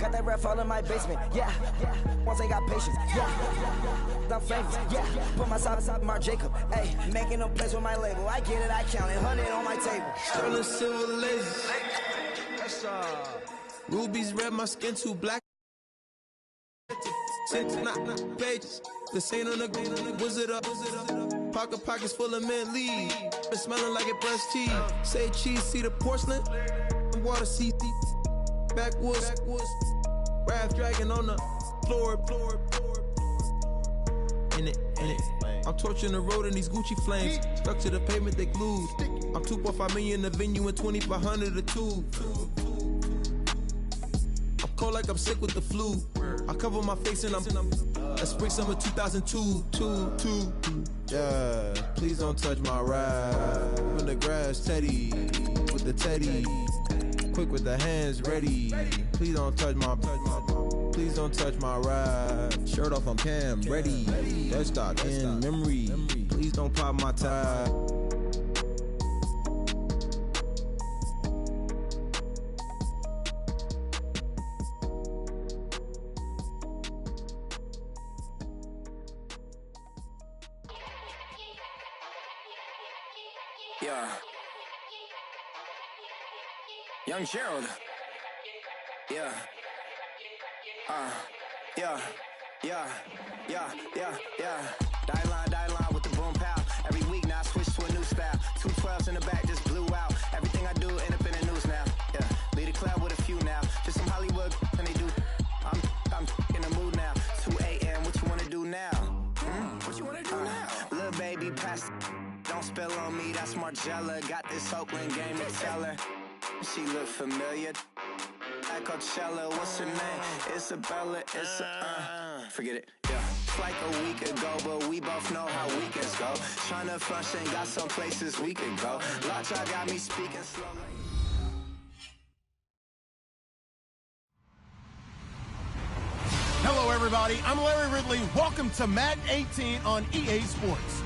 Got that ref all in my basement, yeah. Once I got patience, yeah. I'm famous, yeah. Put myself inside Mark Jacob, hey. Making a place with my label. I get it, I count it. 100 on my table. Sterling silver laces. Rubies red, my skin too black. Not pages. This ain't on the wizard up. Pockets full of mint lead. It's smelling like it brushed teeth. Say cheese, see the porcelain. Water, see backwoods. Raft dragging on the floor. In it. I'm torching the road in these Gucci flames. Stuck to the pavement, they glued. I'm 2.5 million in the venue and 2,500 a tube. I'm cold like I'm sick with the flu. I cover my face and I'm spring summer 2002. Yeah, please don't touch my ride. From the grass, Teddy with the Teddy. Quick with the hands ready. Please don't touch my ride. Shirt off, I'm Cam, ready. Dead stock in memory. Please don't pop my tie. Yeah. Young Gerald. Yeah. Die line with the boom pow. Every week now I switch to a new style. 212s in the back just blew out. Everything I do end up in the news now. Yeah. Lead a club with a few now. Just some Hollywood and they do. I'm in the mood now. 2 a.m. What you wanna do now? What you wanna do now? Little baby pass. Don't spill on me. That's Margella. Got this Oakland game to tell her. She look familiar. At Coachella, what's her name? Isabella, forget it, yeah. It's like a week ago, but we both know how weekends go. Tryna function, got some places we could go. Lot y'all got me speaking slow. Hello, everybody. I'm Larry Ridley. Welcome to Madden 18 on EA Sports.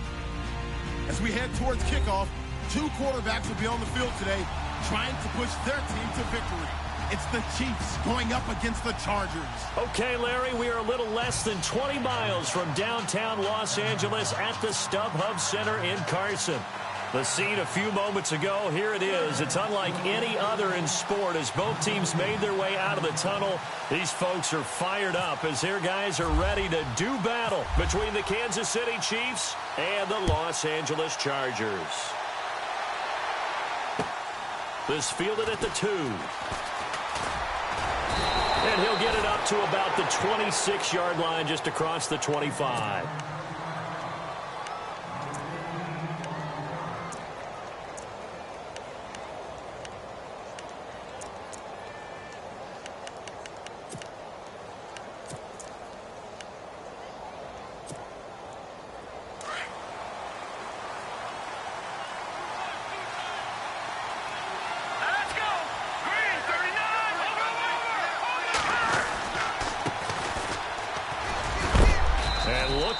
As we head towards kickoff, 2 quarterbacks will be on the field today trying to push their team to victory. It's the Chiefs going up against the Chargers. Okay, Larry, we are a little less than 20 miles from downtown Los Angeles at the StubHub Center in Carson. The scene a few moments ago, here it is. It's unlike any other in sport as both teams made their way out of the tunnel. These folks are fired up as their guys are ready to do battle between the Kansas City Chiefs and the Los Angeles Chargers. This fielded at the 2. And he'll get it up to about the 26-yard line just across the 25.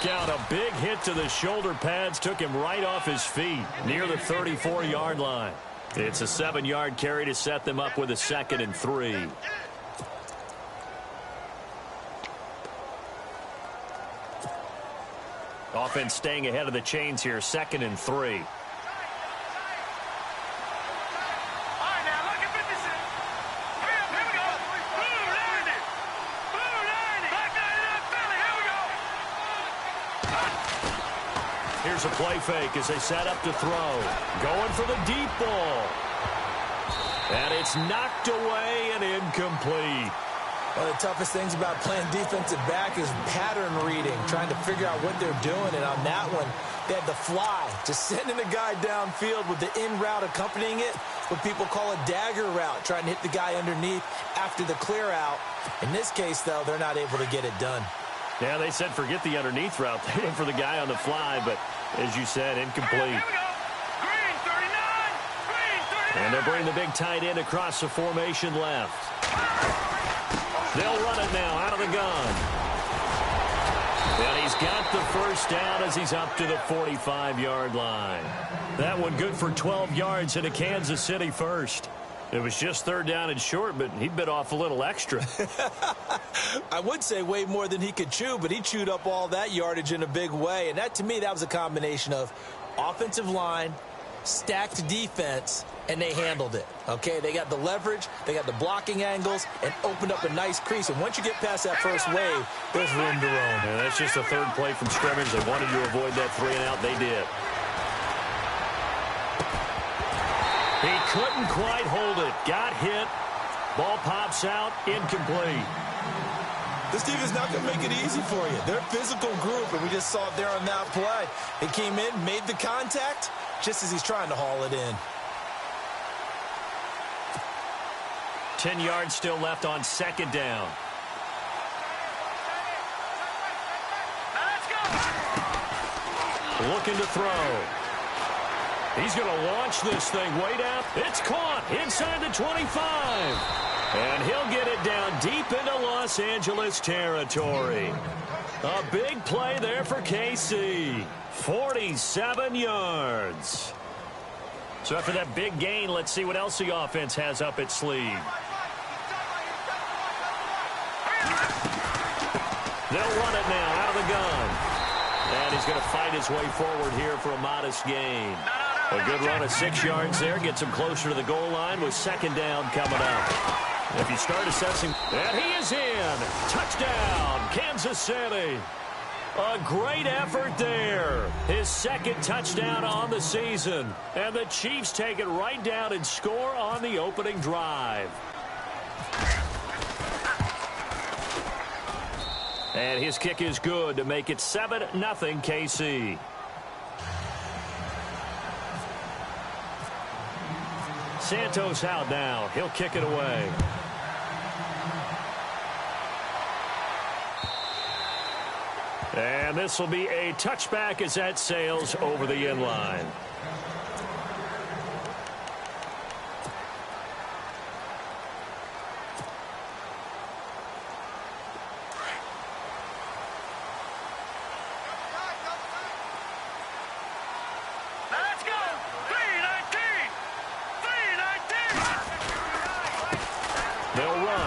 Out a big hit to the shoulder pads took him right off his feet near the 34-yard line. It's a 7-yard carry to set them up with a 2nd and 3. Offense staying ahead of the chains here, 2nd and 3. Here's a play fake as they set up to throw. Going for the deep ball. And it's knocked away and incomplete. One of the toughest things about playing defensive back is pattern reading, trying to figure out what they're doing. And on that one, they had the fly, just sending a guy downfield with the in route accompanying it, what people call a dagger route, trying to hit the guy underneath after the clear out. In this case, though, they're not able to get it done. Yeah, they said forget the underneath route. They went for the guy on the fly, but as you said, incomplete. Green 39. And they'll bring the big tight end across the formation left. They'll run it now out of the gun. And he's got the first down as he's up to the 45-yard line. That one good for 12 yards and a Kansas City first. It was just 3rd down and short, but he bit off a little extra. I would say way more than he could chew, but he chewed up all that yardage in a big way. And that, to me, that was a combination of offensive line, stacked defense, and they handled it. Okay, they got the leverage, they got the blocking angles, and opened up a nice crease. And once you get past that first wave, there's room to roam. And that's just the 3rd play from scrimmage. They wanted to avoid that 3-and-out. They did. He couldn't quite hold it. Got hit. Ball pops out. Incomplete. This team is not going to make it easy for you. They're a physical group, and we just saw it there on that play. He came in, made the contact, just as he's trying to haul it in. 10 yards still left on 2nd down. Looking to throw. He's going to launch this thing way down. It's caught inside the 25. And he'll get it down deep into Los Angeles territory. A big play there for KC. 47 yards. So after that big gain, let's see what else the offense has up its sleeve. They'll run it now out of the gun. And he's going to fight his way forward here for a modest gain. A good run of 6 yards there. Gets him closer to the goal line with 2nd down coming up. If you start assessing, and he is in. Touchdown, Kansas City. A great effort there. His 2nd touchdown on the season. And the Chiefs take it right down and score on the opening drive. And his kick is good to make it 7-0 KC. Santos out now. He'll kick it away. And this will be a touchback as that sails over the end line.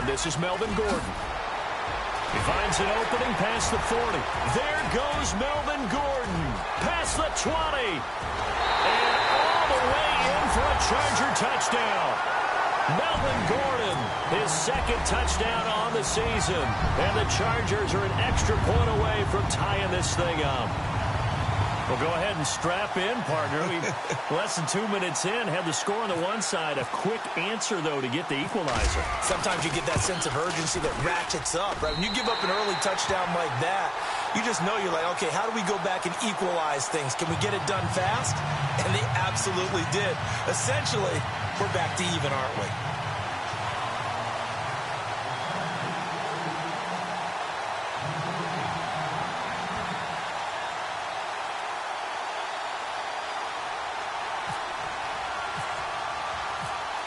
This is Melvin Gordon. He finds an opening past the 40. There goes Melvin Gordon. Past the 20. And all the way in for a Charger touchdown. Melvin Gordon, his 2nd touchdown on the season. And the Chargers are an extra point away from tying this thing up. Well, go ahead and strap in, partner. Less than 2 minutes in, had the score on the one side. A quick answer, though, to get the equalizer. Sometimes you get that sense of urgency that ratchets up, right? When you give up an early touchdown like that, you just know you're like, okay, how do we go back and equalize things? Can we get it done fast? And they absolutely did. Essentially, we're back to even, aren't we?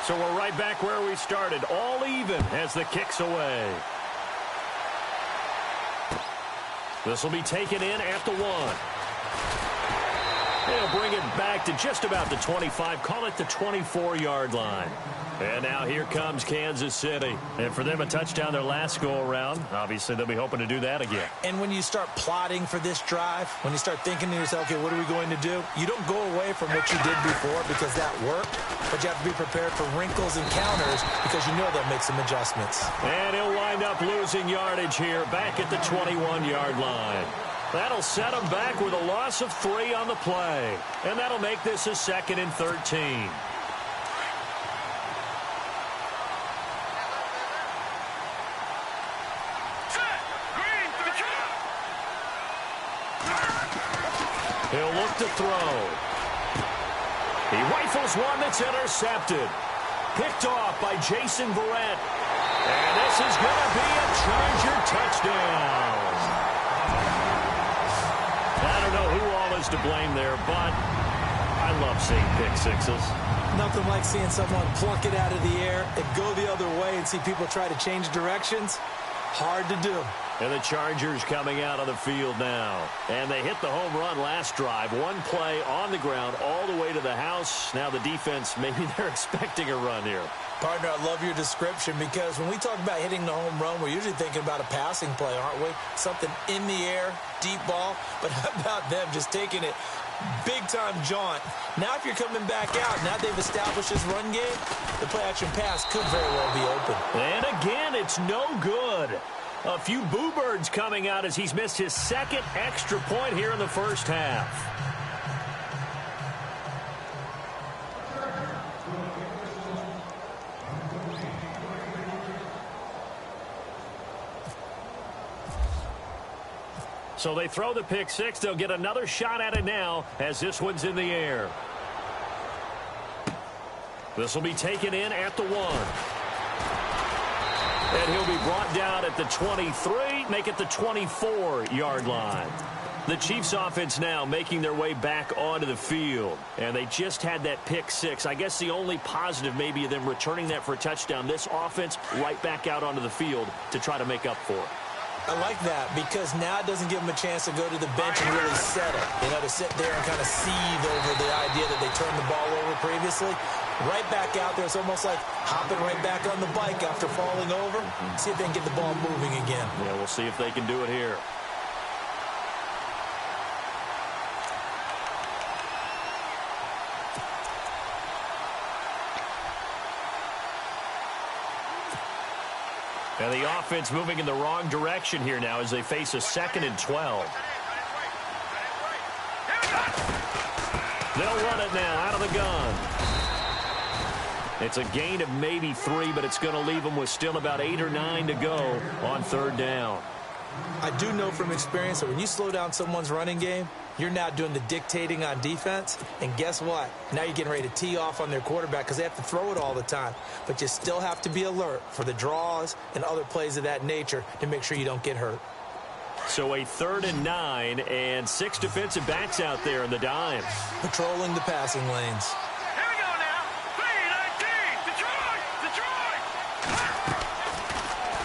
So we're right back where we started, all even as the kick's away. This will be taken in at the 1. They'll bring it back to just about the 25, call it the 24-yard line. And now here comes Kansas City. And for them, a touchdown their last go-around. Obviously, they'll be hoping to do that again. And when you start plotting for this drive, when you start thinking to yourself, okay, what are we going to do? You don't go away from what you did before because that worked, but you have to be prepared for wrinkles and counters because you know they'll make some adjustments. And he'll wind up losing yardage here back at the 21-yard line. That'll set him back with a loss of 3 on the play. And that'll make this a 2nd and 13. He'll look to throw. He rifles one that's intercepted. Picked off by Jason Verrett. And this is going to be a Charger touchdown. I don't know who all is to blame there, but I love seeing pick sixes. Nothing like seeing someone pluck it out of the air and go the other way and see people try to change directions. Hard to do. And the Chargers coming out on the field now. And they hit the home run last drive. One play on the ground all the way to the house. Now the defense, maybe they're expecting a run here. Partner, I love your description because when we talk about hitting the home run, we're usually thinking about a passing play, aren't we? Something in the air, deep ball. But how about them just taking it big-time jaunt? Now if you're coming back out, now they've established this run game, the play-action pass could very well be open. And again, it's no good. A few boo birds coming out as he's missed his second extra point here in the first half. So they throw the pick six. They'll get another shot at it now as this one's in the air. This will be taken in at the 1. And he'll be brought down at the 23, make it the 24-yard line. The Chiefs offense now making their way back onto the field. And they just had that pick six. I guess the only positive maybe of them returning that for a touchdown. This offense right back out onto the field to try to make up for it. I like that because now it doesn't give them a chance to go to the bench and really settle. You know, to sit there and kind of seethe over the idea that they turned the ball over previously. Right back out there. It's almost like hopping right back on the bike after falling over. See if they can get the ball moving again. Yeah, we'll see if they can do it here. And the offense moving in the wrong direction here now as they face a 2nd and 12. They'll run it now out of the gun. It's a gain of maybe 3, but it's going to leave them with still about 8 or 9 to go on 3rd down. I do know from experience that when you slow down someone's running game, you're now doing the dictating on defense. And guess what? Now you're getting ready to tee off on their quarterback because they have to throw it all the time. But you still have to be alert for the draws and other plays of that nature to make sure you don't get hurt. So a 3rd and 9 and 6 defensive backs out there in the dime. Patrolling the passing lanes. Here we go now. 3-19. Detroit.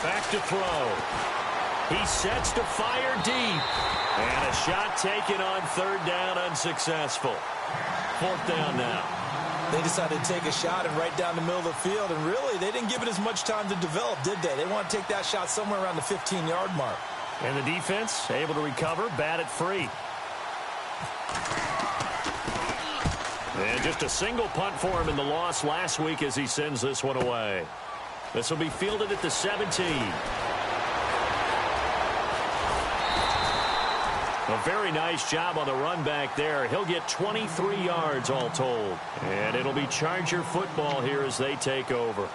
Back to throw. He sets to fire deep. And a shot taken on 3rd down, unsuccessful. 4th down now. They decided to take a shot and right down the middle of the field, and really, they didn't give it as much time to develop, did they? They want to take that shot somewhere around the 15-yard mark. And the defense able to recover, bat it free. And just a single punt for him in the loss last week as he sends this one away. This will be fielded at the 17. A very nice job on the run back there. He'll get 23 yards all told. And it'll be Charger football here as they take over.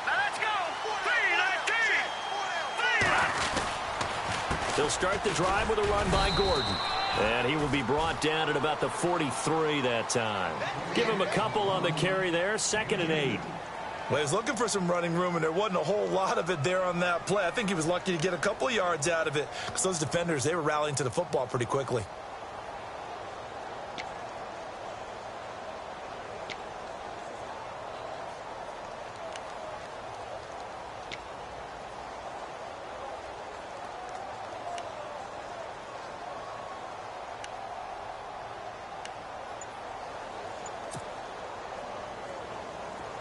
Let's go. 3-19. They'll start the drive with a run by Gordon. And he will be brought down at about the 43 that time. Give him a couple on the carry there. 2nd and 8. Well, he was looking for some running room, and there wasn't a whole lot of it there on that play. I think he was lucky to get a couple of yards out of it because those defenders, they were rallying to the football pretty quickly.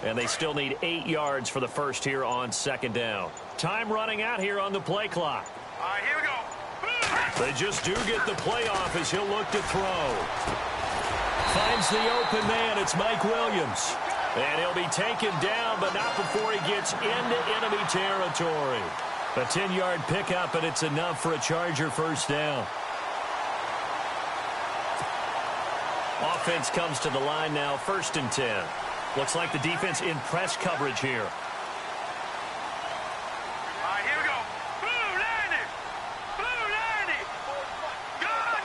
And they still need 8 yards for the first here on 2nd down. Time running out here on the play clock. All right, here we go. They just do get the play off as he'll look to throw. Finds the open man. It's Mike Williams. And he'll be taken down, but not before he gets into enemy territory. A 10-yard pickup, and it's enough for a Charger first down. Offense comes to the line now, 1st and 10. Looks like the defense in press coverage here. All right, here we go. Blue 90. Blue 90. Gun.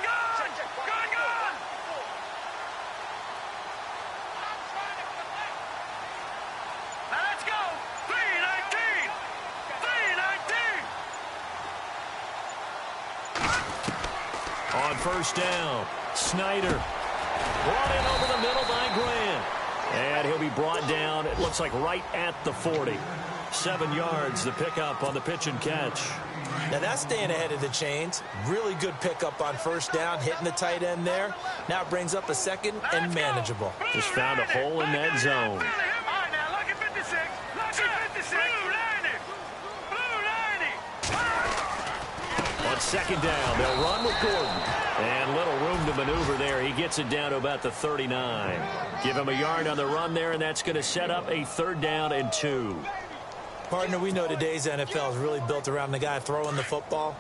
Now let's go. 3-19. 3-19. On first down, Snyder. Brought in over the middle by Grant. And he'll be brought down, it looks like right at the 40. 7 yards, the pickup on the pitch and catch. Now that's staying ahead of the chains. Really good pickup on first down, hitting the tight end there. Now it brings up a second and manageable. Just found a hole in that zone. All right, now, look at 56. Look at 56. Blue 90. On second down, they'll run with Gordon. And little room to maneuver there. He gets it down to about the 39. Give him a yard on the run there, and that's going to set up a 3rd down and 2. Partner, we know today's NFL is really built around the guy throwing the football.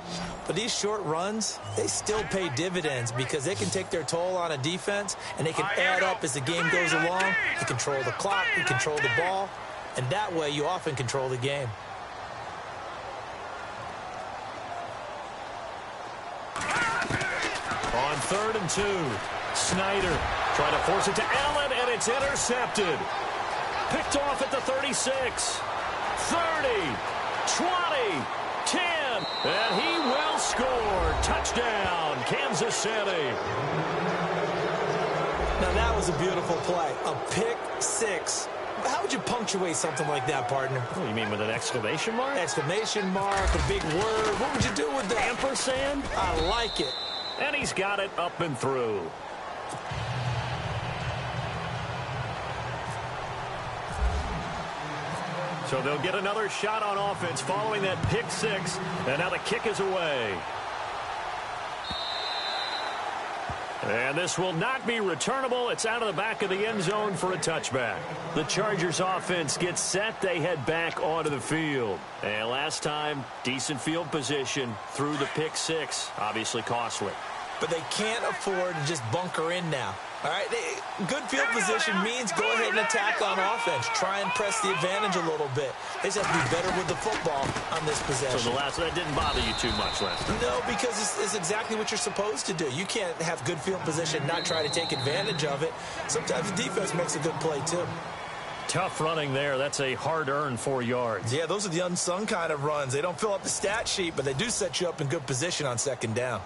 But these short runs, they still pay dividends because they can take their toll on a defense, and they can add up as the game goes along. You control the clock, you control the ball, and that way you often control the game. On 3rd and 2, Snyder trying to force it to Allen, and it's intercepted. Picked off at the 36, 30, 20, 10, and he will score. Touchdown, Kansas City. Now that was a beautiful play, a pick 6. How would you punctuate something like that, partner? What, you mean with an exclamation mark? Exclamation mark, a big word. What would you do with that? Ampersand? I like it. And he's got it up and through. So they'll get another shot on offense following that pick 6. And now the kick is away. And this will not be returnable. It's out of the back of the end zone for a touchback. The Chargers offense gets set. They head back onto the field. And last time, decent field position through the pick 6. Obviously costly. But they can't afford to just bunker in now. All right, good field position means go ahead and attack on offense. Try and press the advantage a little bit. They just have to be better with the football on this possession. So that didn't bother you too much last time? No, because it's exactly what you're supposed to do. You can't have good field position and not try to take advantage of it. Sometimes the defense makes a good play, too. Tough running there. That's a hard-earned 4 yards. Yeah, those are the unsung kind of runs. They don't fill up the stat sheet, but they do set you up in good position on second down.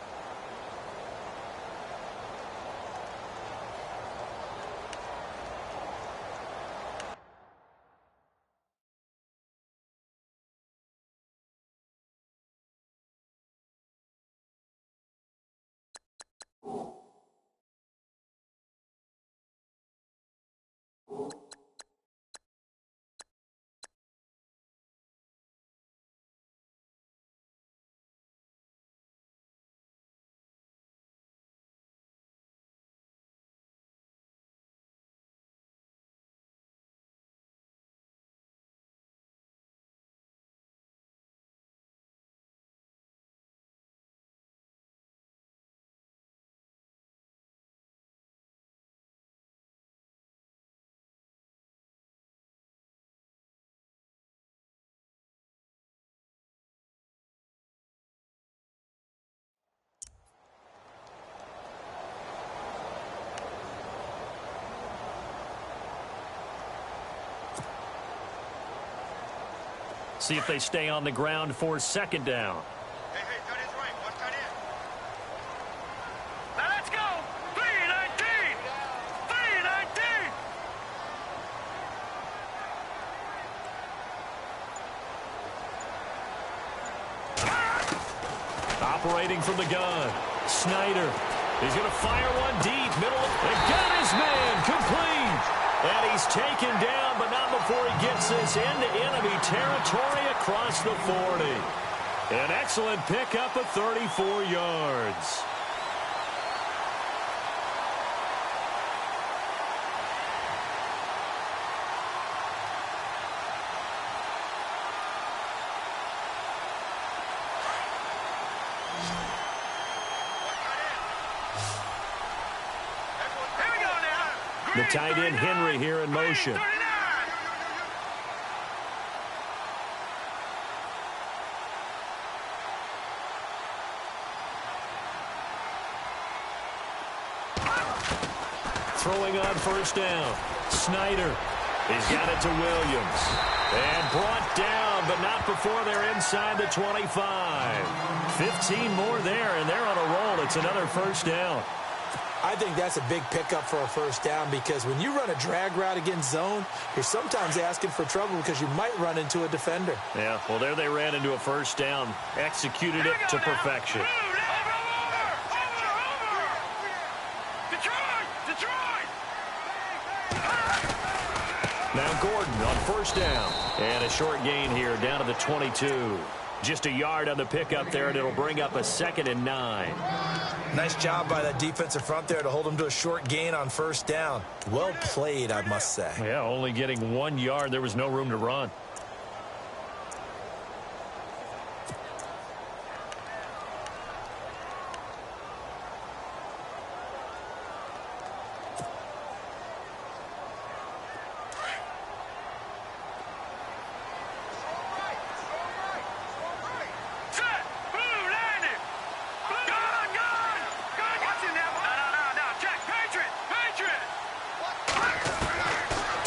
See if they stay on the ground for second down. Hey, cut his right. One cut in. Now let's go. 319. 319. Operating from the gun. Snyder. He's going to fire one deep. Middle. They got his man. Complete. And he's taken down, but not before he gets this into enemy territory across the 40. An excellent pickup of 34 yards. The tight end Henry here in motion. Throwing on first down. Snyder. He's got it to Williams. And brought down, but not before they're inside the 25. 15 more there, and they're on a roll. It's another first down. I think that's a big pickup for a first down because when you run a drag route against zone, you're sometimes asking for trouble because you might run into a defender. Yeah, well, there they ran into a first down. Executed it to perfection. Now Gordon on first down. And a short gain here down to the 22. Just a yard on the pickup there, and it'll bring up a 2nd and 9. Nice job by that defensive front there to hold them to a short gain on first down. Well played, I must say. Yeah, only getting 1 yard. There was no room to run.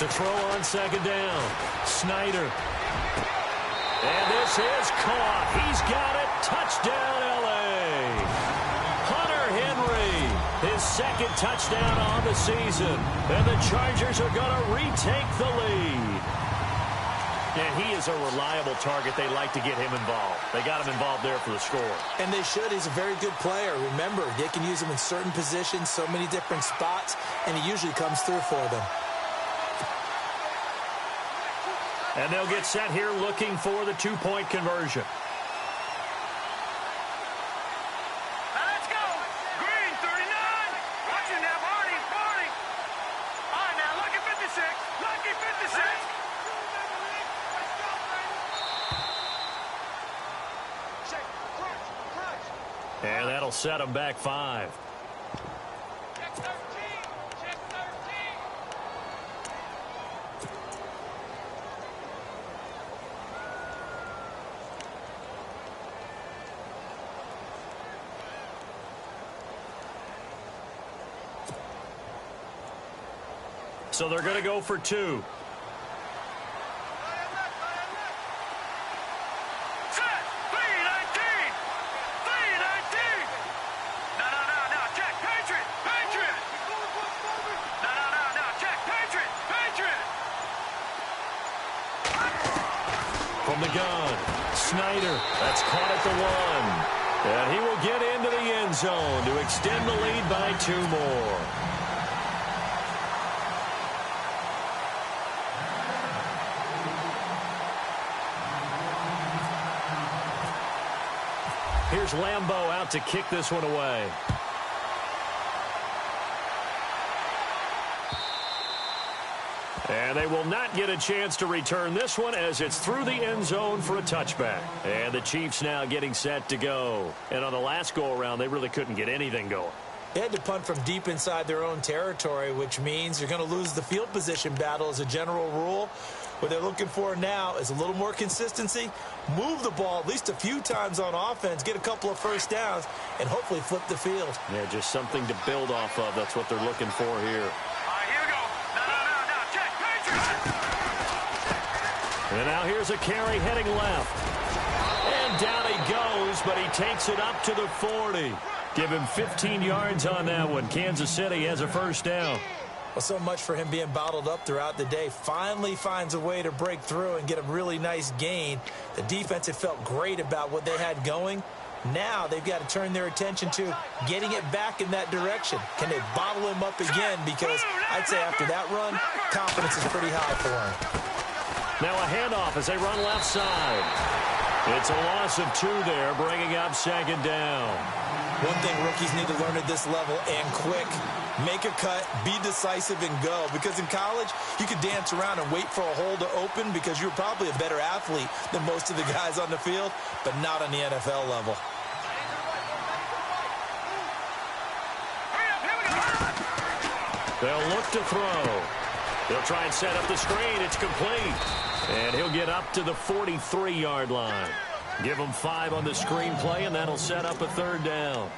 To throw on second down. Snyder. And this is caught. He's got it. Touchdown, L.A. Hunter Henry, his 2nd touchdown on the season. And the Chargers are going to retake the lead. And he is a reliable target. They like to get him involved. They got him involved there for the score. And they should. He's a very good player. Remember, they can use him in certain positions, so many different spots, and he usually comes through for them. And they'll get set here looking for the 2-point conversion. Let's go. Green, 39. Watch it now, Barney. All right, now, lucky 56. Lucky 56. And that'll set them back 5. Check 13. Check 13. So they're going to go for 2. Set. 3-19. 3-19. No. Check. Patriot. No. Check. Patriot. From the gun, Snyder. That's caught at the 1. And he will get into the end zone to extend the lead by 2 more. Here's Lambeau out to kick this one away. And they will not get a chance to return this one as it's through the end zone for a touchback. And the Chiefs now getting set to go. And on the last go-around, they really couldn't get anything going. They had to punt from deep inside their own territory, which means you're going to lose the field position battle as a general rule. What they're looking for now is a little more consistency, move the ball at least a few times on offense, get a couple of first downs, and hopefully flip the field. Yeah, just something to build off of. That's what they're looking for here. All right, here we go. No. Check. Patriot. And now here's a carry heading left. And down he goes, but he takes it up to the 40. Give him 15 yards on that one. Kansas City has a first down. Well, so much for him being bottled up throughout the day. Finally finds a way to break through and get a really nice gain. The defense had felt great about what they had going. Now they've got to turn their attention to getting it back in that direction. Can they bottle him up again? Because I'd say after that run, confidence is pretty high for him. Now a handoff as they run left side. It's a loss of 2 there, bringing up 2nd down. One thing rookies need to learn at this level, and quick, make a cut, be decisive, and go. Because in college, you could dance around and wait for a hole to open because you're probably a better athlete than most of the guys on the field, but not on the NFL level. They'll look to throw. They'll try and set up the screen. It's complete. And he'll get up to the 43-yard line. Give him 5 on the screen play, and that'll set up a 3rd down.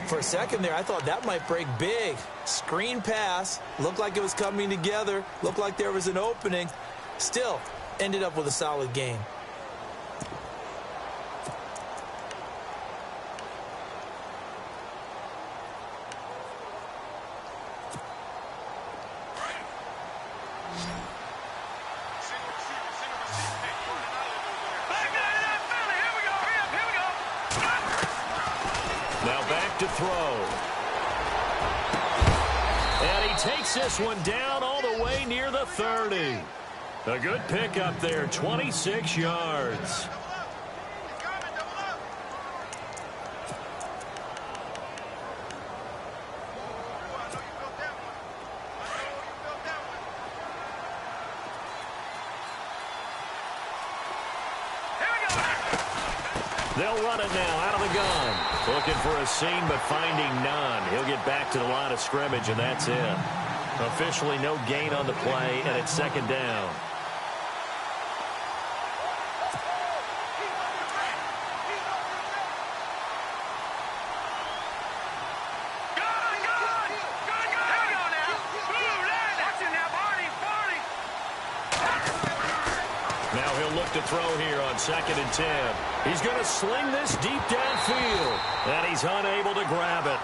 For a second there, I thought that might break big. Screen pass. Looked like it was coming together. Looked like there was an opening. Still, ended up with a solid game. Now back to throw. And he takes this one down all the way near the 30. A good pick up there, 26 yards. They'll run it now out of the gun. Looking for a seam, but finding none. He'll get back to the line of scrimmage, and that's it. Officially no gain on the play, and it's second down. Now he'll look to throw here on 2nd and 10. He's going to sling this deep downfield, and he's unable to grab it.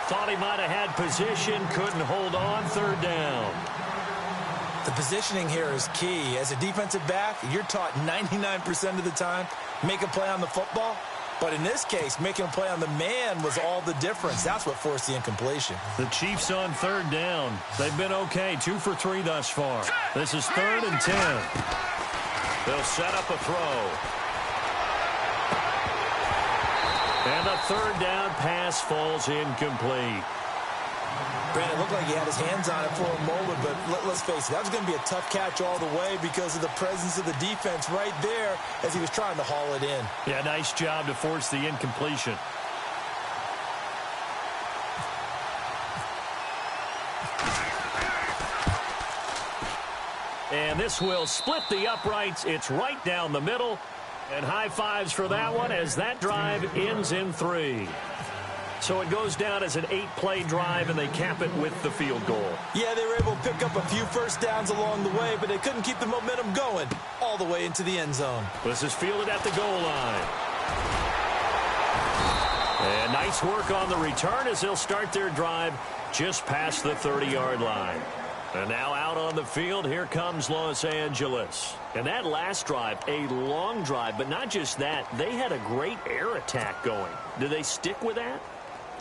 Thought he might have had position, couldn't hold on, 3rd down. The positioning here is key. As a defensive back, you're taught 99% of the time, make a play on the football. But in this case, making a play on the man was all the difference. That's what forced the incompletion. The Chiefs on 3rd down. They've been okay, 2 for 3 thus far. This is 3rd and 10. They'll set up a throw. And the 3rd down pass falls incomplete. Brandon, it looked like he had his hands on it for a moment, but let's face it, that was going to be a tough catch all the way because of the presence of the defense right there as he was trying to haul it in. Yeah, nice job to force the incompletion. And this will split the uprights. It's right down the middle. And high fives for that one as that drive ends in 3. So it goes down as an 8-play drive, and they cap it with the field goal. Yeah, they were able to pick up a few first downs along the way, but they couldn't keep the momentum going all the way into the end zone. This is fielded at the goal line. And nice work on the return as they'll start their drive just past the 30-yard line. And now out on the field, here comes Los Angeles. And that last drive, a long drive, but not just that, they had a great air attack going. Do they stick with that?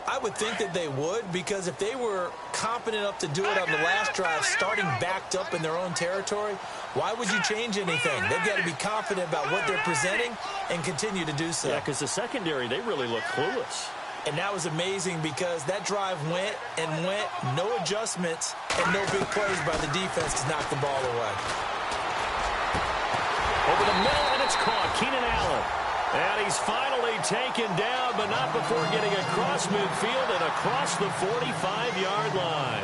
I would think that they would, because if they were confident enough to do it on the last drive, starting backed up in their own territory, why would you change anything? They've got to be confident about what they're presenting and continue to do so. Yeah, because the secondary, they really look clueless. And that was amazing because that drive went and went, no adjustments, and no big plays by the defense to knock the ball away. Over the middle, and it's caught. Keenan Allen. And he's finally taken down, but not before getting across midfield and across the 45-yard line.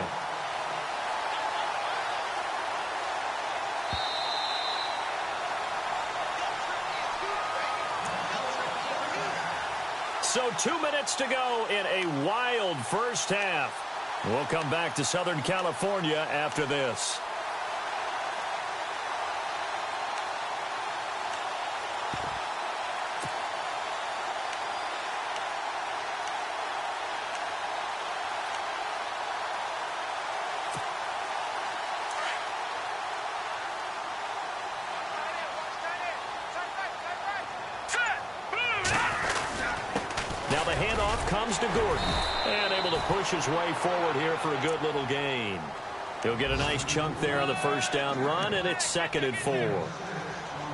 So 2 minutes to go in a wild first half. We'll come back to Southern California after this. Now the handoff comes to Gordon. And able to push his way forward here for a good little gain. He'll get a nice chunk there on the first down run, and it's 2nd and 4.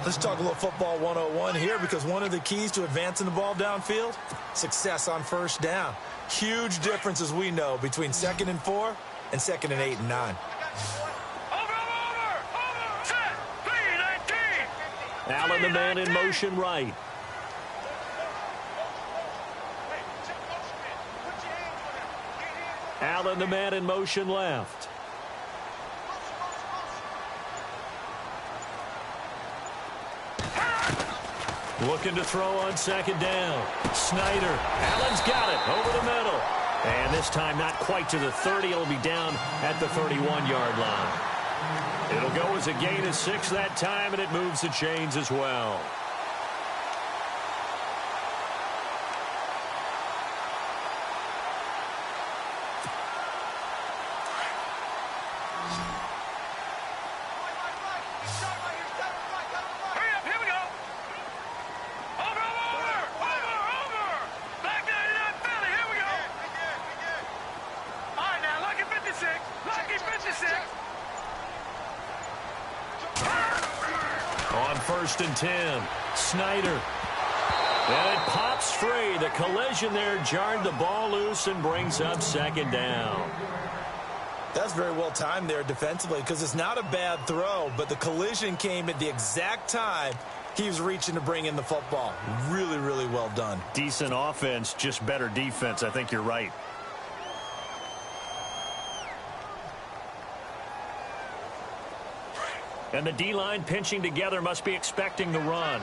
Let's talk a little football 101 here, because one of the keys to advancing the ball downfield, success on first down. Huge difference, as we know, between 2nd and 4 and 2nd and 8 and 9. Allen, the man in motion right. Allen, the man in motion left. Looking to throw on 2nd down. Snyder. Allen's got it over the middle. And this time not quite to the 30. It'll be down at the 31-yard line. It'll go as a gain of 6 that time, and it moves the chains as well. On 1st and 10, Snyder. And it pops free. The collision there jarred the ball loose and brings up 2nd down. That's very well timed there defensively because it's not a bad throw, but the collision came at the exact time he was reaching to bring in the football. Really, really well done. Decent offense, just better defense. I think you're right. And the D-line pinching together must be expecting the run.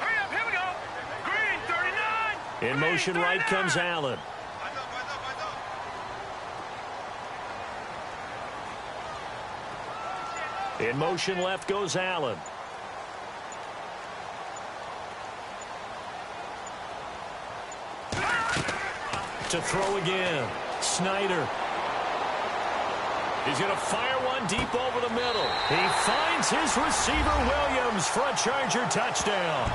Hurry up, here we go. Green, 39. In motion right comes Allen. In motion left goes Allen. To throw again, Snyder. He's going to fire one deep over the middle. He finds his receiver, Williams, for a Charger touchdown.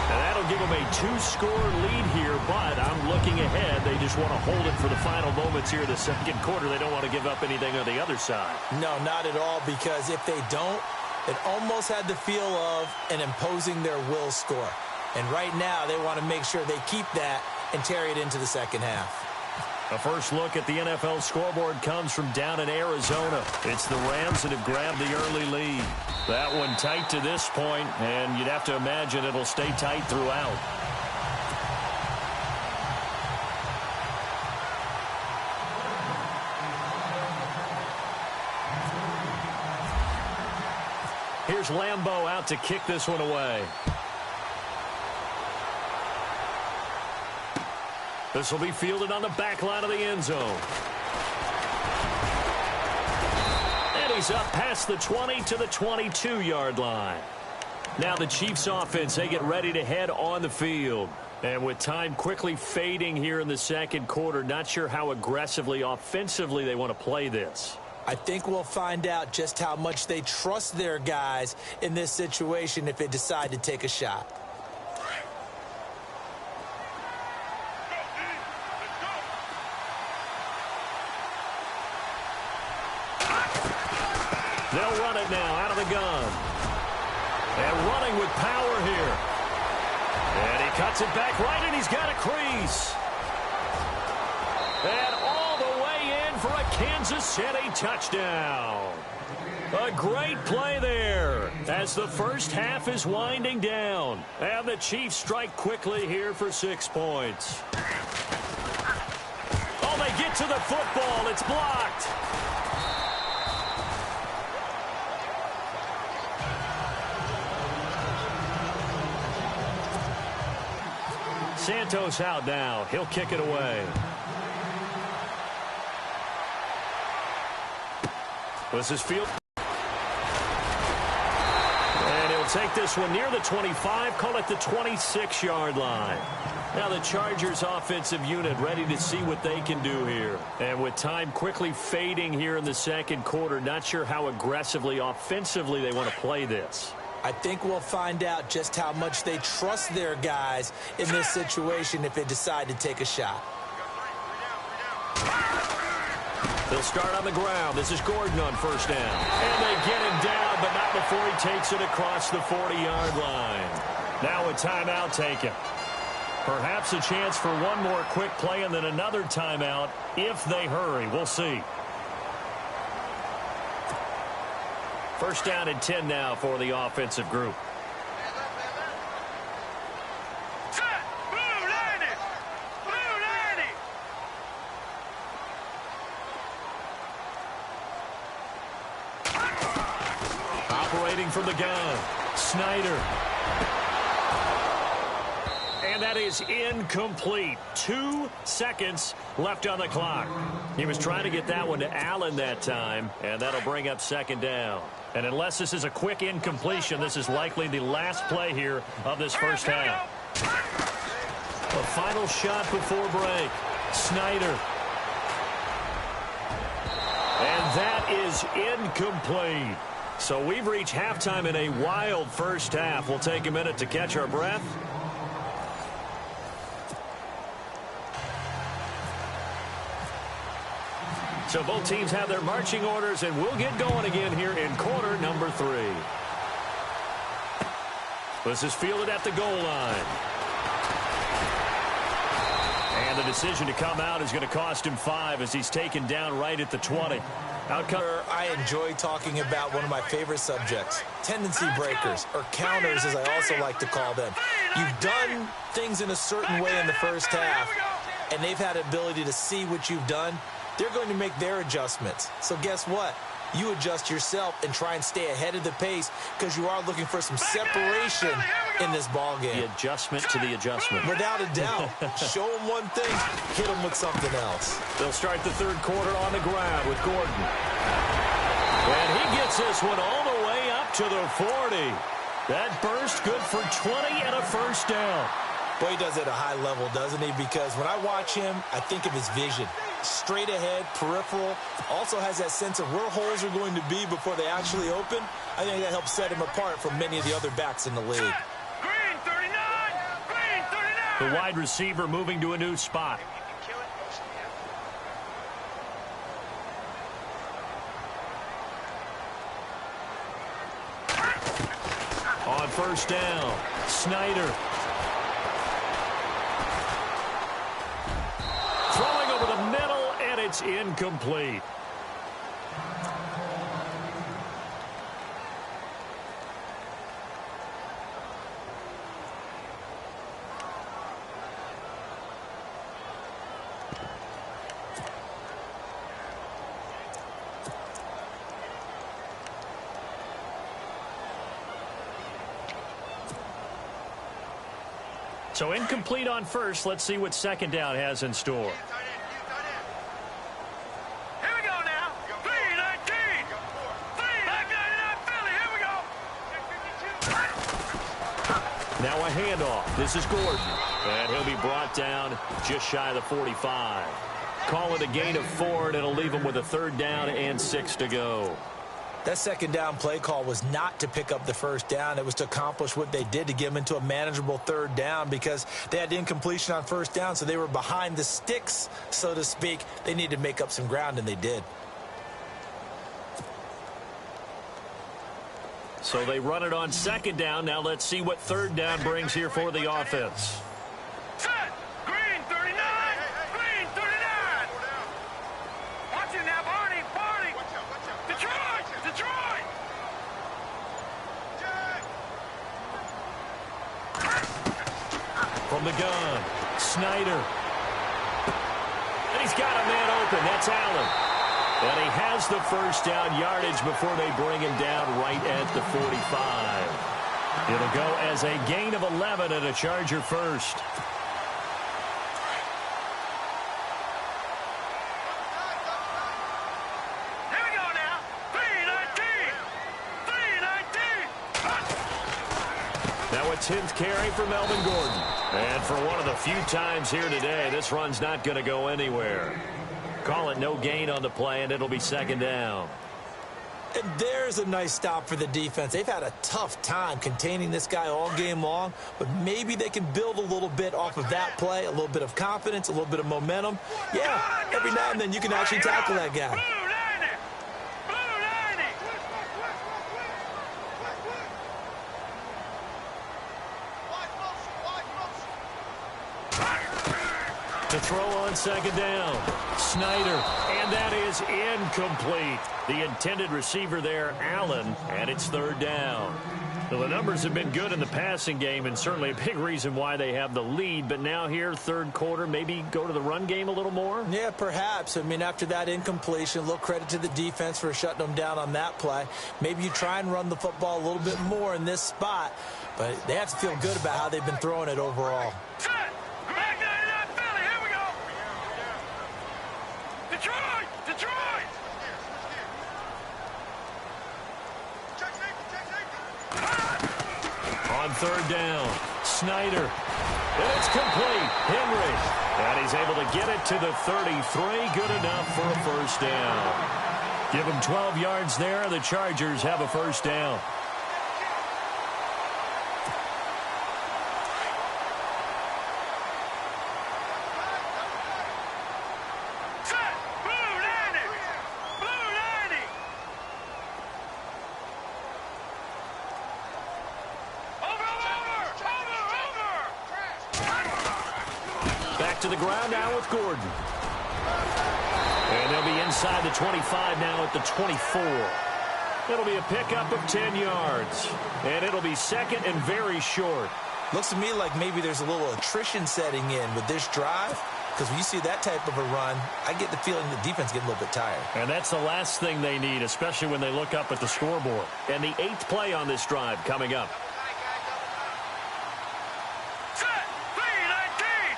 And that'll give him a 2-score lead here, but I'm looking ahead. They just want to hold it for the final moments here in the 2nd quarter. They don't want to give up anything on the other side. No, not at all, because if they don't, it almost had the feel of an imposing their will score. And right now, they want to make sure they keep that and carry it into the 2nd half. A first look at the NFL scoreboard comes from down in Arizona. It's the Rams that have grabbed the early lead. That one tight to this point, and you'd have to imagine it'll stay tight throughout. Here's Lambeau out to kick this one away. This will be fielded on the back line of the end zone. And he's up past the 20 to the 22-yard line. Now the Chiefs offense, they get ready to head on the field. And with time quickly fading here in the 2nd quarter, not sure how aggressively, offensively they want to play this. I think we'll find out just how much they trust their guys in this situation if they decide to take a shot. They'll run it now out of the gun. And running with power here. And he cuts it back right, and he's got a crease. And all the way in for a Kansas City touchdown. A great play there as the first half is winding down. And the Chiefs strike quickly here for 6 points. Oh, they get to the football. It's blocked. Santos out now. He'll kick it away. This is field. And he'll take this one near the 25, call it the 26-yard line. Now the Chargers offensive unit ready to see what they can do here. And with time quickly fading here in the 2nd quarter, not sure how aggressively, offensively they want to play this. I think we'll find out just how much they trust their guys in this situation if they decide to take a shot. They'll start on the ground. This is Gordon on 1st down. And they get him down, but not before he takes it across the 40-yard line. Now a timeout taken. Perhaps a chance for one more quick play and then another timeout if they hurry. We'll see. 1st down and 10 now for the offensive group. Operating from the gun, Snyder. And that is incomplete. 2 seconds left on the clock. He was trying to get that one to Allen that time, and that'll bring up second down. And unless this is a quick incompletion, this is likely the last play here of this first half. A final shot before break. Snyder. And that is incomplete. So we've reached halftime in a wild first half. We'll take a minute to catch our breath. So both teams have their marching orders, and we'll get going again here in quarter number 3. This is fielded at the goal line. And the decision to come out is going to cost him 5 as he's taken down right at the 20. I enjoy talking about one of my favorite subjects, tendency breakers, or counters as I also like to call them. You've done things in a certain way in the first half, and they've had the ability to see what you've done. They're going to make their adjustments. So guess what? You adjust yourself and try and stay ahead of the pace because you are looking for some separation in this ball game. The adjustment to the adjustment. Without a doubt. Show them one thing, hit them with something else. They'll start the third quarter on the ground with Gordon. And he gets this one all the way up to the 40. That burst good for 20 and a first down. Boy, he does it at a high level, doesn't he? Because when I watch him, I think of his vision. Straight ahead, peripheral, also has that sense of where holes are going to be before they actually open. I think that helps set him apart from many of the other backs in the league. Green 39! Green 39! The wide receiver moving to a new spot. On first down, Snyder. Throwing over the middle, and it's incomplete. So incomplete on first. Let's see what second down has in store. Here we go now. 319. 599 Philly. Here we go. Now a handoff. This is Gordon. And he'll be brought down just shy of the 45. Call it a gain of 4, and it'll leave him with a third down and 6 to go. That second down play call was not to pick up the first down. It was to accomplish what they did to get them into a manageable third down because they had incompletion on first down, so they were behind the sticks, so to speak. They needed to make up some ground, and they did. So they run it on second down. Now let's see what third down brings here for the offense. Set. Green 39. Green 39. Watch it now, Barney. Barney. Detroit. Detroit. From the gun, Snyder. And he's got a man open. That's Allen. And he has the first down yardage before they bring him down right at the 45. It'll go as a gain of 11 and a Charger first. Here we go now. 319. 319. Now a 10th carry for Melvin Gordon. And for one of the few times here today, this run's not going to go anywhere. Call it no gain on the play, and it'll be second down. And there's a nice stop for the defense. They've had a tough time containing this guy all game long, but maybe they can build a little bit off of that play, a little bit of confidence, a little bit of momentum. Yeah, every now and then you can actually tackle that guy. Blue 90. Blue 90. To throw on second down, Snyder, and that is incomplete. The intended receiver there, Allen, and it's third down. Well, the numbers have been good in the passing game, and certainly a big reason why they have the lead. But now here, third quarter, maybe go to the run game a little more? Yeah, perhaps. I mean, after that incompletion, a little credit to the defense for shutting them down on that play. Maybe you try and run the football a little bit more in this spot. but they have to feel good about how they've been throwing it overall. Set. Back 99 Philly. Here we go. Detroit. Detroit. On third down, Snyder. And it's complete. Henry. And he's able to get it to the 33. Good enough for a first down. Give him 12 yards there. The Chargers have a first down. Set. Blue 90. Blue 90. Over. Back to the ground now with Gordon. And they'll be inside the 25 now at the 24. It'll be a pickup of 10 yards. And it'll be second and very short. Looks to me like maybe there's a little attrition setting in with this drive. Because when you see that type of a run, I get the feeling the defense getting a little bit tired. And that's the last thing they need, especially when they look up at the scoreboard. And the 8th play on this drive coming up. Set. 319.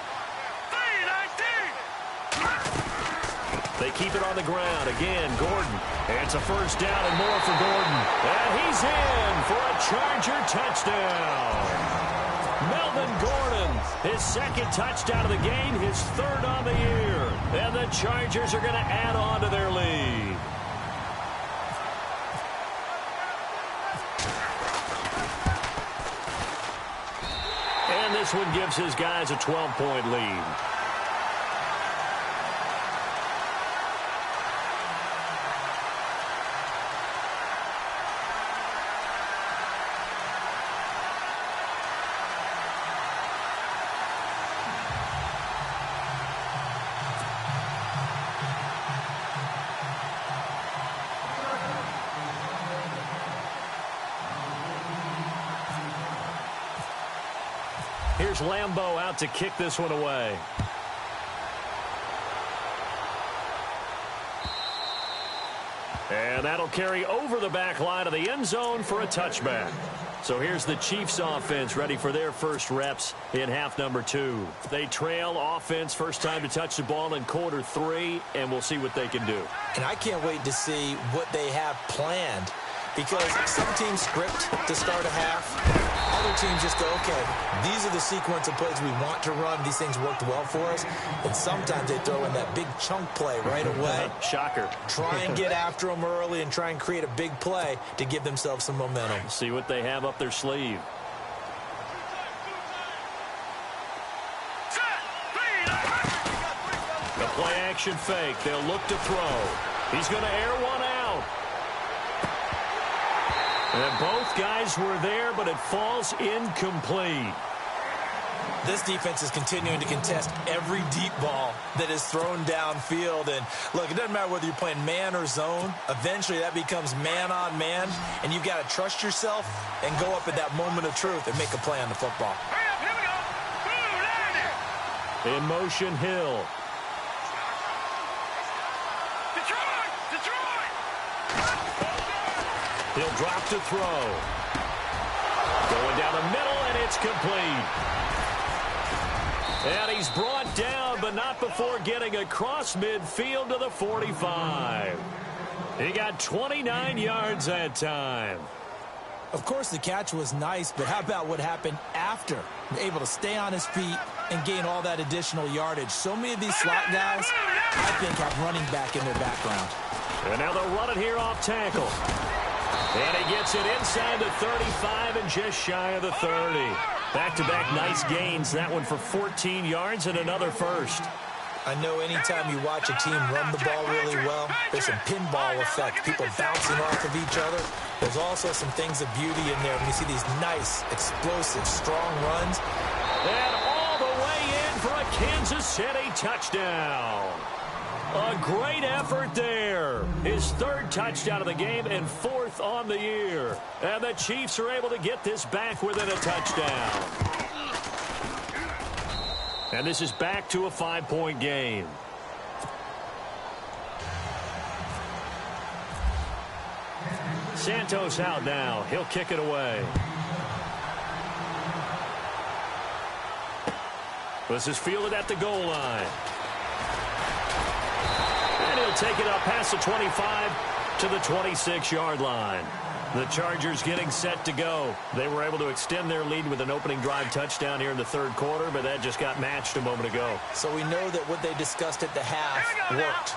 319. They keep it on the ground. Again, Gordon. And it's a first down and more for Gordon. And he's in for a Charger touchdown. Melvin Gordon, his second touchdown of the game, his third on the year. And the Chargers are going to add on to their lead. And this one gives his guys a 12-point lead. Here's Lambeau out to kick this one away. And that'll carry over the back line of the end zone for a touchback. So here's the Chiefs offense ready for their first reps in half number 2. They trail offense, first time to touch the ball in quarter 3, and we'll see what they can do. And I can't wait to see what they have planned. Because some teams script to start a half. Other teams just go, okay, these are the sequence of plays we want to run. These things worked well for us. And sometimes they throw in that big chunk play right away. Shocker. Try and get after them early and try and create a big play to give themselves some momentum. See what they have up their sleeve. The play action fake. They'll look to throw. He's going to air one out. And both guys were there, but it falls incomplete. This defense is continuing to contest every deep ball that is thrown downfield. And, look, it doesn't matter whether you're playing man or zone. Eventually, that becomes man-on-man, and you've got to trust yourself and go up at that moment of truth and make a play on the football. Here we go. Blue 90. In motion, Hill. He'll drop to throw. Going down the middle, and it's complete. And he's brought down, but not before getting across midfield to the 45. He got 29 yards that time. Of course, the catch was nice, but how about what happened after? Able to stay on his feet and gain all that additional yardage. So many of these slot guys, I think, have running back in their background. And now they'll run it here off tackle. And he gets it inside the 35 and just shy of the 30. Back-to-back nice gains. That one for 14 yards and another first. I know anytime you watch a team run the ball really well, there's some pinball effect, people bouncing off of each other. There's also some things of beauty in there when you see these nice, explosive, strong runs. And all the way in for a Kansas City touchdown. A great effort there. His third touchdown of the game and fourth on the year. And the Chiefs are able to get this back within a touchdown. And this is back to a 5-point game. Santos out now. He'll kick it away. This is fielded at the goal line. And he'll take it up past the 25 to the 26-yard line. The Chargers getting set to go. They were able to extend their lead with an opening drive touchdown here in the third quarter, but that just got matched a moment ago. So we know that what they discussed at the half worked.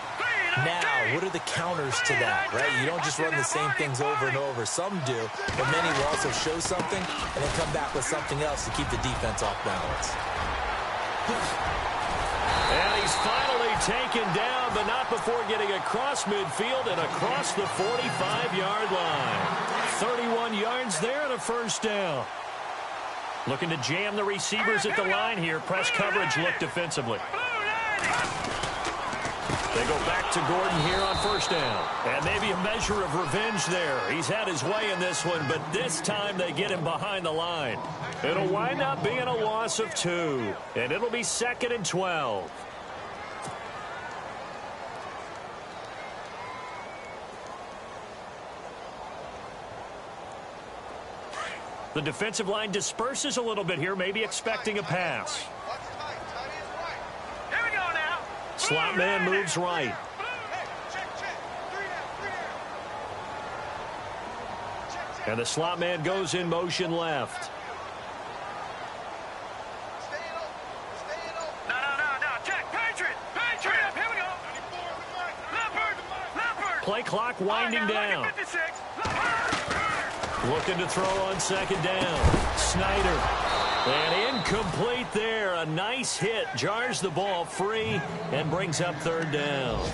Now, what are the counters to that, right? You don't just run the same things over and over. Some do, but many will also show something and then come back with something else to keep the defense off balance. And he's finally taken down, but not before getting across midfield and across the 45-yard line. 31 yards there and a first down. Looking to jam the receivers at the line here. Press coverage look defensively. They go back to Gordon here on first down. And maybe a measure of revenge there. He's had his way in this one, but this time they get him behind the line. It'll wind up being a loss of 2. And it'll be 2nd and 12. The defensive line disperses a little bit here, maybe expecting a pass. Slot man moves right. And the slot man goes in motion left. No. Check. Patriot. Here we go. Leopard. Play clock winding down. Looking to throw on second down. Snyder. And incomplete there. A nice hit. Jars the ball free and brings up third down.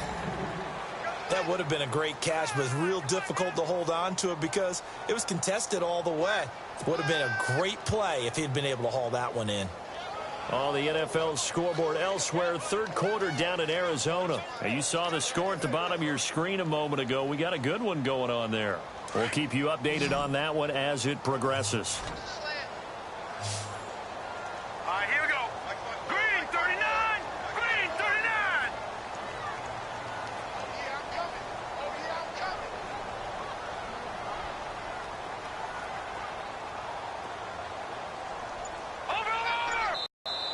That would have been a great catch, but it's real difficult to hold on to it because it was contested all the way. Would have been a great play if he'd been able to haul that one in. On the NFL scoreboard elsewhere, third quarter down in Arizona. Now, you saw the score at the bottom of your screen a moment ago. We got a good one going on there. We'll keep you updated on that one as it progresses. All right, here we go. Green 39. Green 39.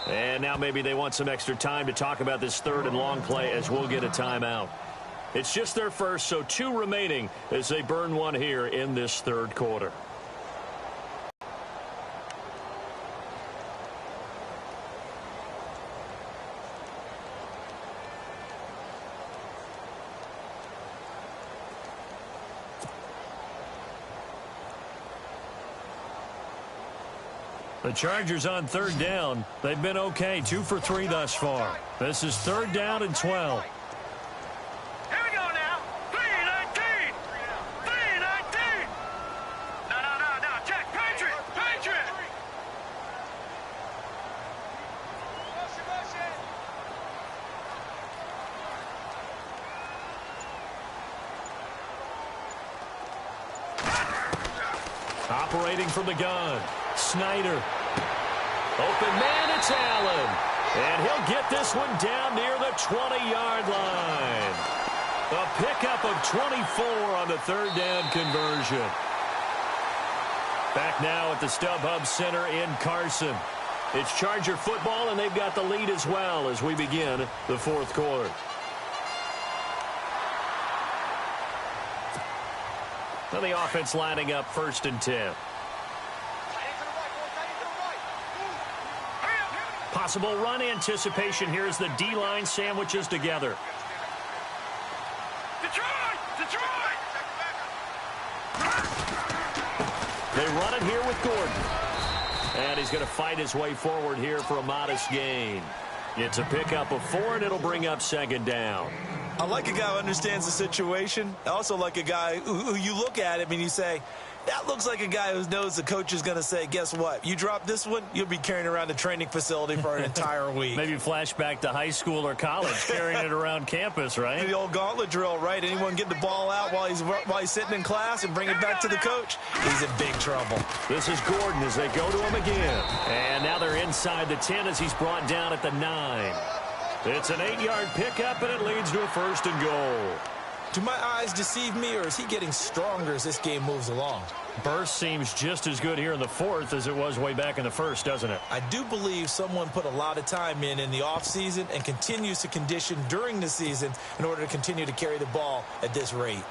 Over. And now maybe they want some extra time to talk about this third and long play as we'll get a timeout. It's just their first, so 2 remaining as they burn one here in this third quarter. The Chargers on third down. They've been okay, 2 for 3 thus far. This is third down and 12. Here we go now. 319. 319. No. Check. Patriot. Operating from the gun. Snyder. Open man, it's Allen. And he'll get this one down near the 20-yard line. A pickup of 24 on the third down conversion. Back now at the StubHub Center in Carson. It's Charger football, and they've got the lead as well as we begin the fourth quarter. Now the offense lining up 1st and 10. Possible run anticipation here as the D-line sandwiches together. Detroit! They run it here with Gordon. And he's going to fight his way forward here for a modest gain. It's a pickup of 4, and it'll bring up second down. I like a guy who understands the situation. I also like a guy who you look at him and you say, that looks like a guy who knows the coach is going to say, guess what? You drop this one, you'll be carrying around the training facility for an entire week. Maybe flashback to high school or college, carrying it around campus, right? The old gauntlet drill, right? Anyone get the ball out while he's sitting in class and bring it back to the coach? He's in big trouble. This is Gordon as they go to him again. And now they're inside the 10 as he's brought down at the 9. It's an 8-yard pickup, and it leads to a 1st and goal. Do my eyes deceive me, or is he getting stronger as this game moves along? Burst seems just as good here in the fourth as it was way back in the first, doesn't it? I do believe someone put a lot of time in the offseason and continues to condition during the season in order to continue to carry the ball at this rate.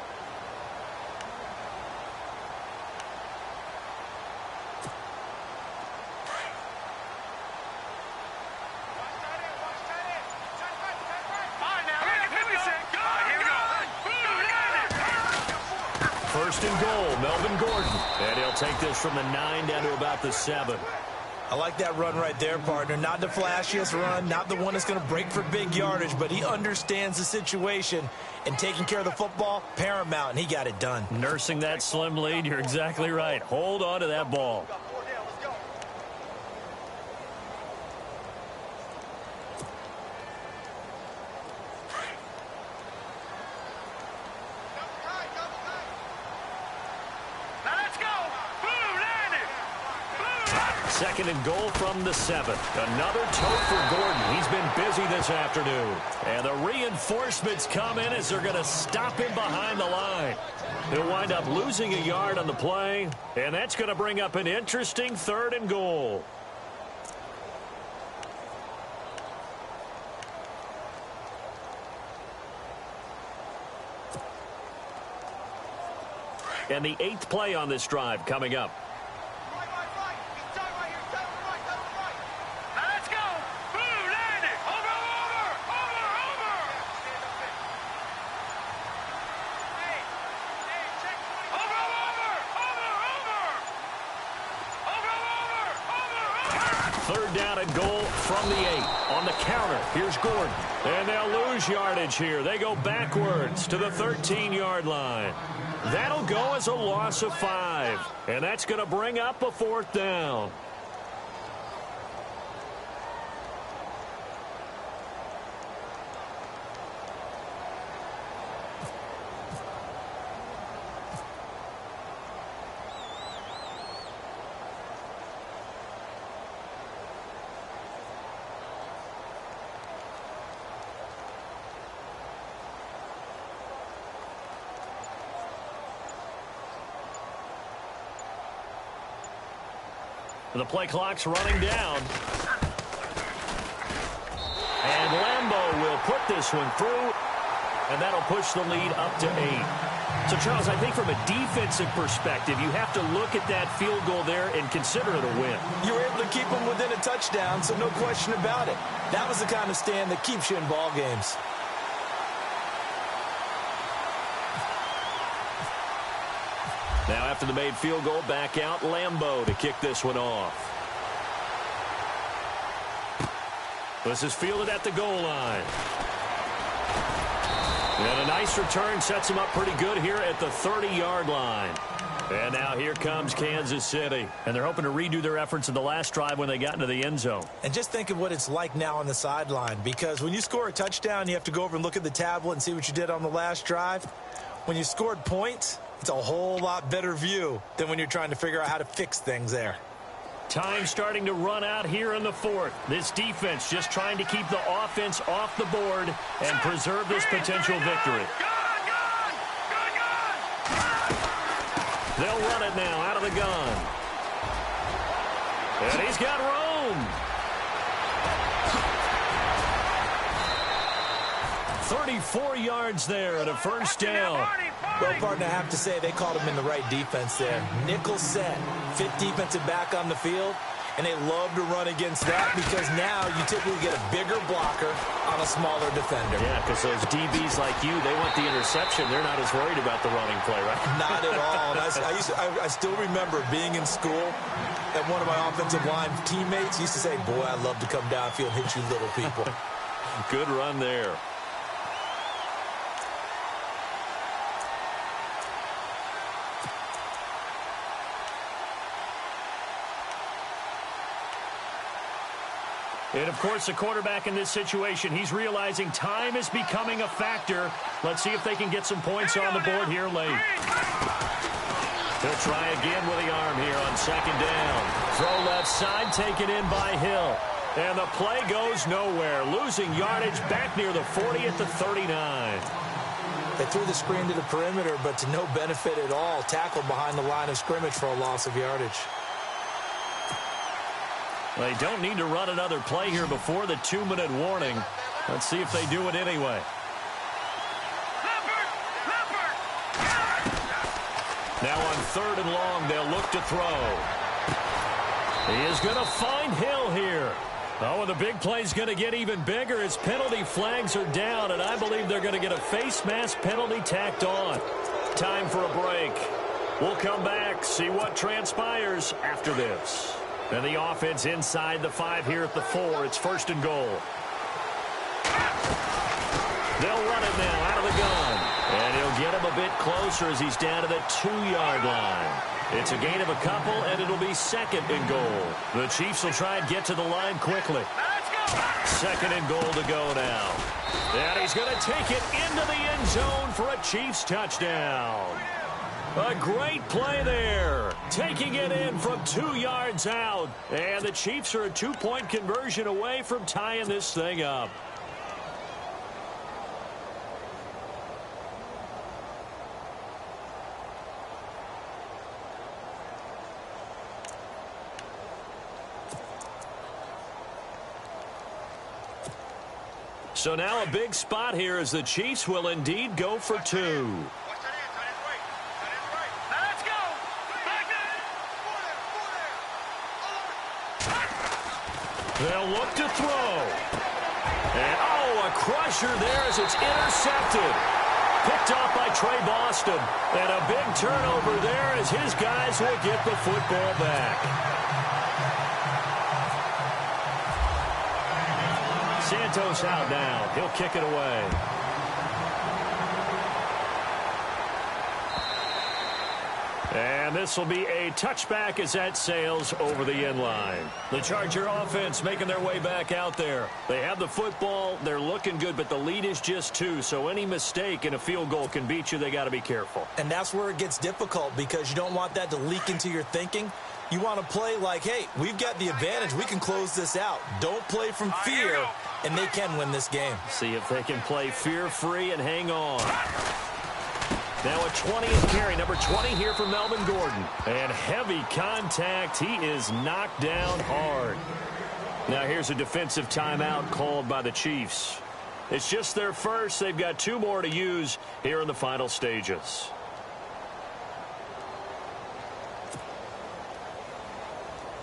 First and goal, Melvin Gordon. And he'll take this from the 9 down to about the 7. I like that run right there, partner. Not the flashiest run, not the one that's going to break for big yardage, but he understands the situation, and taking care of the football, paramount, and he got it done. Nursing that slim lead, you're exactly right. Hold on to that ball. Second and goal from the 7. Another tote for Gordon. He's been busy this afternoon. And the reinforcements come in as they're going to stop him behind the line. He'll wind up losing a yard on the play, and that's going to bring up an interesting 3rd and goal. And the 8th play on this drive coming up. Third down and goal from the 8. On the counter, here's Gordon. And they'll lose yardage here. They go backwards to the 13-yard line. That'll go as a loss of 5. And that's going to bring up a 4th down. The play clock's running down. And Lambeau will put this one through, and that'll push the lead up to 8. So, Charles, I think from a defensive perspective, you have to look at that field goal there and consider it a win. You were able to keep them within a touchdown, so no question about it. That was the kind of stand that keeps you in ball games. Now after the made field goal, back out Lambeau to kick this one off. This is fielded at the goal line. And a nice return sets him up pretty good here at the 30-yard line. And now here comes Kansas City. And they're hoping to redo their efforts in the last drive when they got into the end zone. And just think of what it's like now on the sideline, because when you score a touchdown, you have to go over and look at the tablet and see what you did on the last drive. When you scored points, it's a whole lot better view than when you're trying to figure out how to fix things there. Time starting to run out here in the 4th. This defense just trying to keep the offense off the board and preserve this potential victory. They'll run it now out of the gun. And he's got room. 34 yards there and a first down. Well, partner, I have to say they called him in the right defense there. Nickel set, fit defensive back on the field, and they love to run against that because now you typically get a bigger blocker on a smaller defender. Yeah, because those DBs like you, they want the interception. They're not as worried about the running play, right? Not at all. I still remember being in school, and one of my offensive line teammates used to say, boy, I love to come downfield and hit you little people. Good run there. And, of course, the quarterback in this situation, he's realizing time is becoming a factor. Let's see if they can get some points on the board here late. He'll try again with the arm here on second down. Throw left side, taken in by Hill. And the play goes nowhere. Losing yardage back near the 40 at the 39. They threw the screen to the perimeter, but to no benefit at all. Tackled behind the line of scrimmage for a loss of yardage. They don't need to run another play here before the 2-minute warning. Let's see if they do it anyway. Now on 3rd and long, they'll look to throw. He is going to find Hill here. Oh, and the big play's going to get even bigger as penalty flags are down, and I believe they're going to get a face mask penalty tacked on. Time for a break. We'll come back, see what transpires after this. And the offense inside the 5 here at the 4. It's 1st and goal. They'll run it now out of the gun. And he'll get him a bit closer as he's down to the 2-yard line. It's a gain of a couple, and it'll be 2nd and goal. The Chiefs will try and get to the line quickly. 2nd and goal to go now. And he's going to take it into the end zone for a Chiefs touchdown. A great play there. Taking it in from 2 yards out. And the Chiefs are a 2-point conversion away from tying this thing up. So now a big spot here as the Chiefs will indeed go for 2. Let's go. They'll look to throw. And, oh, a crusher there as it's intercepted. Picked off by Trey Boston. And a big turnover there as his guys will get the football back. Santos out now. He'll kick it away. And this will be a touchback as that sails over the end line. The Charger offense making their way back out there. They have the football. They're looking good, but the lead is just 2. So any mistake in a field goal can beat you. They got to be careful. And that's where it gets difficult because you don't want that to leak into your thinking. You want to play like, hey, we've got the advantage. We can close this out. Don't play from fear, and they can win this game. See if they can play fear-free and hang on. Now a 20 and carry, number 20 here for Melvin Gordon. And heavy contact. He is knocked down hard. Now here's a defensive timeout called by the Chiefs. It's just their first. They've got 2 more to use here in the final stages.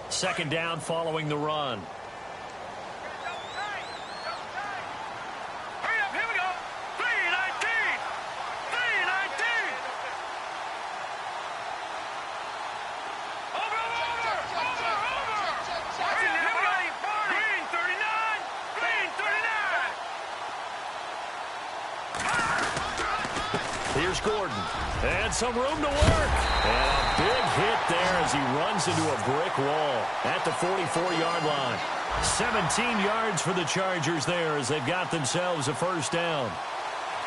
Second down following the run. Hurry up, here we go. 3:19. 3:19. Over. Hurry up, Green 39. Green 39. Here's Gordon. And some room to work. And a big hit there as he runs into a brick wall at the 44-yard line. 17 yards for the Chargers there as they've got themselves a first down.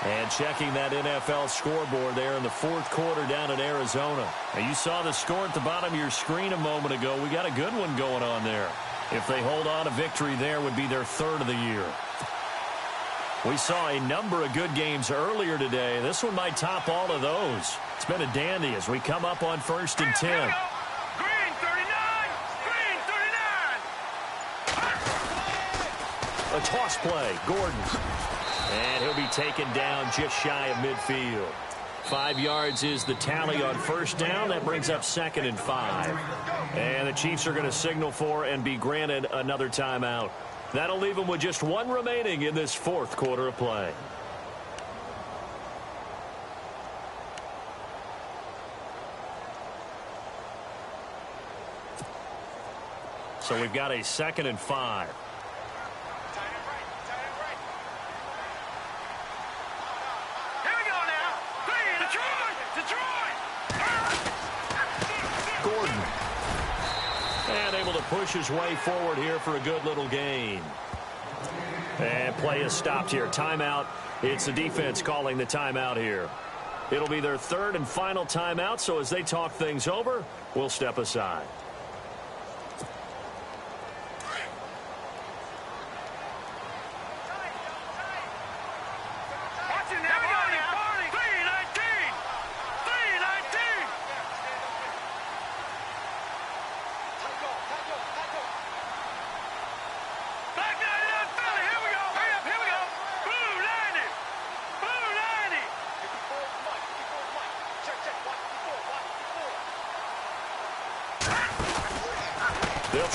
And checking that NFL scoreboard there in the 4th quarter down in Arizona. Now you saw the score at the bottom of your screen a moment ago. We got a good one going on there. If they hold on to victory there, would be their 3rd of the year. We saw a number of good games earlier today. This one might top all of those. It's been a dandy as we come up on 1st and 10. Green 39. Green 39. A toss play, Gordon. And he'll be taken down just shy of midfield. 5 yards is the tally on first down. That brings up 2nd and 5. And the Chiefs are going to signal for and be granted another timeout. That'll leave them with just 1 remaining in this 4th quarter of play. So we've got a 2nd and 5. Here we go now. Detroit. Gordon. And able to push his way forward here for a good little gain. And play is stopped here. Timeout. It's the defense calling the timeout here. It'll be their 3rd and final timeout, so as they talk things over, we'll step aside. Watch it now, Barney.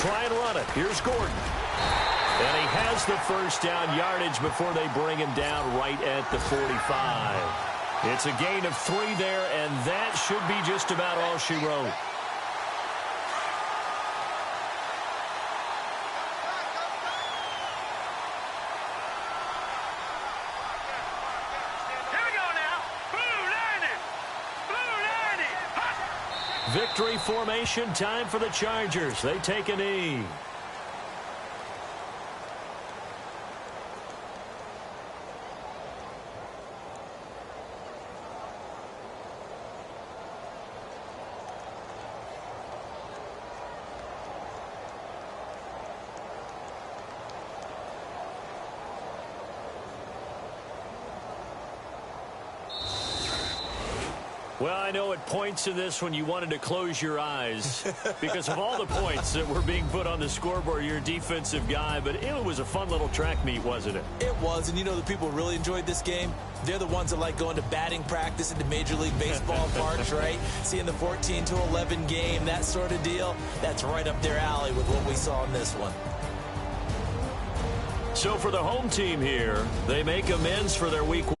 try and run it. Here's Gordon. And he has the first down yardage before they bring him down right at the 45. It's a gain of 3 there, and that should be just about all she wrote. Victory formation time for the Chargers. They take a knee. Well, I know it points to this when you wanted to close your eyes because of all the points that were being put on the scoreboard. You're a defensive guy, but it was a fun little track meet, wasn't it? It was, and you know the people who really enjoyed this game? They're the ones that like going to batting practice at the Major League Baseball parks, right? Seeing the 14-11 game, that sort of deal. That's right up their alley with what we saw in this one. So for the home team here, they make amends for their Week 1